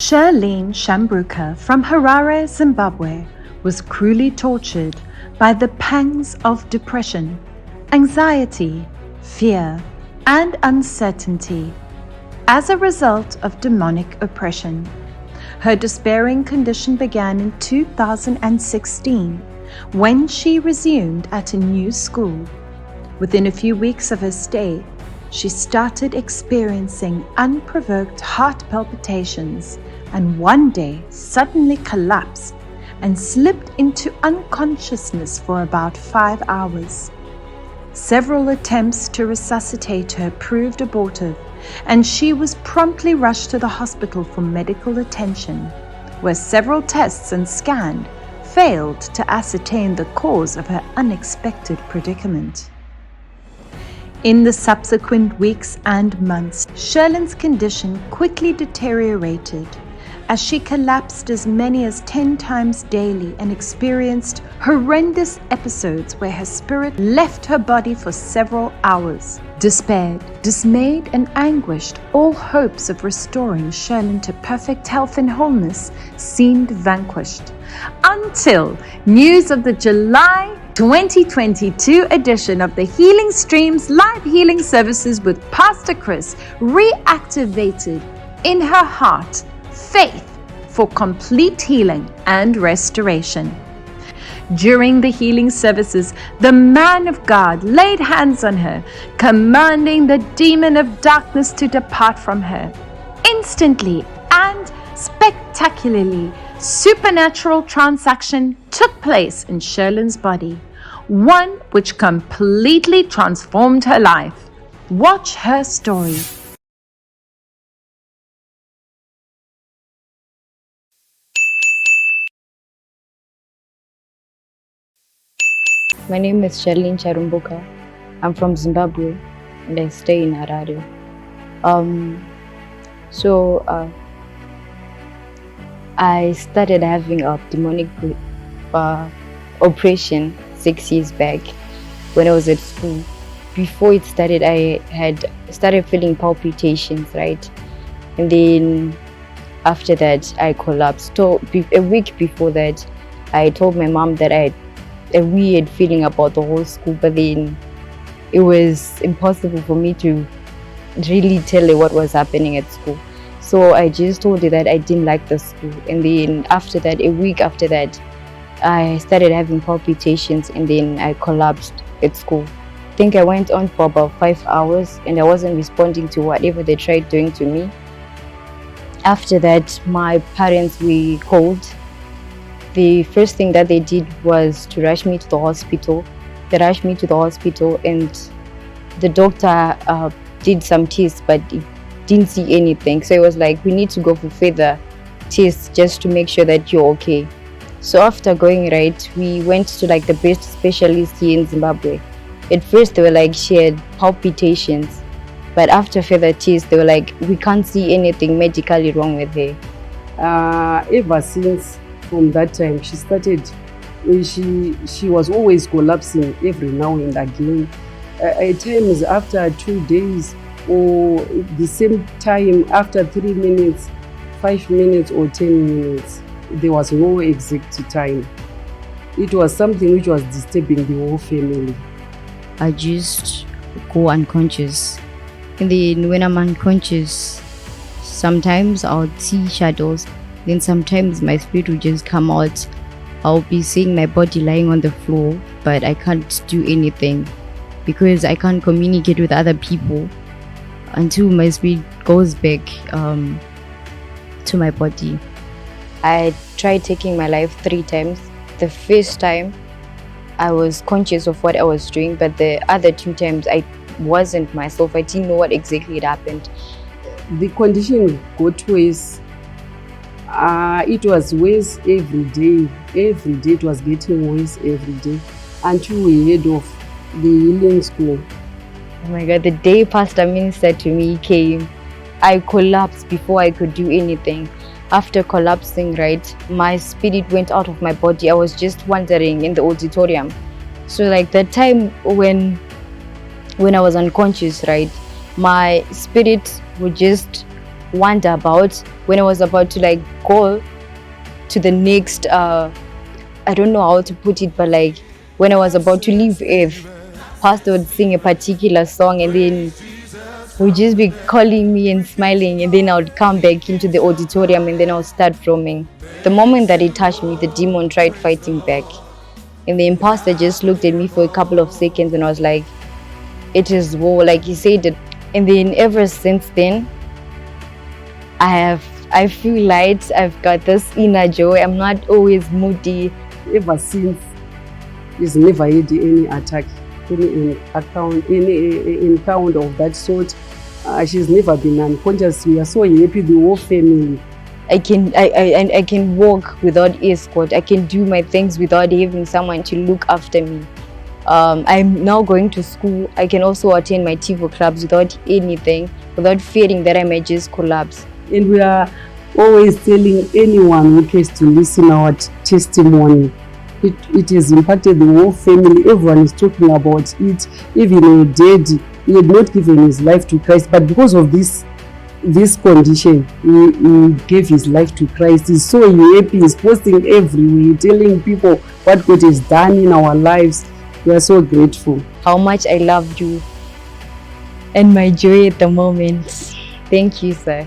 Shirlene Shambuka from Harare, Zimbabwe, was cruelly tortured by the pangs of depression, anxiety, fear, and uncertainty as a result of demonic oppression. Her despairing condition began in 2016 when she resumed at a new school. Within a few weeks of her stay, she started experiencing unprovoked heart palpitations and one day suddenly collapsed and slipped into unconsciousness for about 5 hours. Several attempts to resuscitate her proved abortive, and she was promptly rushed to the hospital for medical attention, where several tests and scans failed to ascertain the cause of her unexpected predicament. In the subsequent weeks and months, Shirlene's condition quickly deteriorated as she collapsed as many as 10 times daily and experienced horrendous episodes where her spirit left her body for several hours. Despaired, dismayed, and anguished, all hopes of restoring Shirlene to perfect health and wholeness seemed vanquished, until news of the July 2022 edition of the Healing Streams live healing services with Pastor Chris reactivated in her heart faith for complete healing and restoration. During the healing services, the man of God laid hands on her, commanding the demon of darkness to depart from her. Instantly and spectacularly, supernatural transaction took place in Shirlene's body, one which completely transformed her life. Watch her story. My name is Shirlene Charumbuka. I'm from Zimbabwe and I stay in Harare. I started having a demonic oppression 6 years back when I was at school. Before it started, I had started feeling palpitations, right? And then after that, I collapsed. So a week before that, I told my mom that I had a weird feeling about the whole school, but then it was impossible for me to really tell her what was happening at school. So I just told her that I didn't like the school. And then after that, a week after that, I started having palpitations and then I collapsed at school. I think I went on for about 5 hours and I wasn't responding to whatever they tried doing to me. After that, my parents were called. The first thing that they did was to rush me to the hospital. They rushed me to the hospital and the doctor did some tests, but it didn't see anything. So it was like, we need to go for further tests just to make sure that you're okay. So after going right, we went to like the best specialist here in Zimbabwe. At first they were like, she had palpitations, but after further tests they were like, we can't see anything medically wrong with her. Ever since from that time, she started, she was always collapsing every now and again. At times after 2 days, or the same time after 3 minutes, 5 minutes or 10 minutes. There was no exact time. It was something which was disturbing the whole family. I just go unconscious. And then when I'm unconscious, sometimes I'll see shadows. Then sometimes my spirit will just come out. I'll be seeing my body lying on the floor, but I can't do anything because I can't communicate with other people until my spirit goes back to my body. I tried taking my life 3 times. The first time, I was conscious of what I was doing, but the other 2 times, I wasn't myself. I didn't know what exactly had happened. The condition got worse. It was worse every day. Every day it was getting worse every day until we heard of the healing school. Oh my God, the day Pastor ministered to me came, I collapsed before I could do anything. After collapsing, right, my spirit went out of my body. I was just wandering in the auditorium. So like that time when I was unconscious, right, my spirit would just wonder about when I was about to like go to the next I don't know how to put it, but like when I was about to leave Earth, pastor would sing a particular song and then would just be calling me and smiling, and then I would come back into the auditorium and then I would start roaming. The moment that he touched me, the demon tried fighting back. And the imposter just looked at me for a couple of seconds and I was like, it is war, like he said it. And then ever since then, I feel light, I've got this inner joy, I'm not always moody. Ever since, he's never had any attack, any encounter of that sort. She's never been unconscious. We are so happy, the whole family. I can walk without escort. I can do my things without having someone to look after me. I'm now going to school. I can also attend my TiVo clubs without anything, without fearing that I might just collapse. And we are always telling anyone who cares to listen our testimony. It has impacted the whole family. Everyone is talking about it. Even a daddy, he had not given his life to Christ, but because of this condition, he gave his life to Christ. He's so happy. He's posting everywhere, telling people what God has done in our lives. We are so grateful. How much I love you and my joy at the moment. Thank you, sir.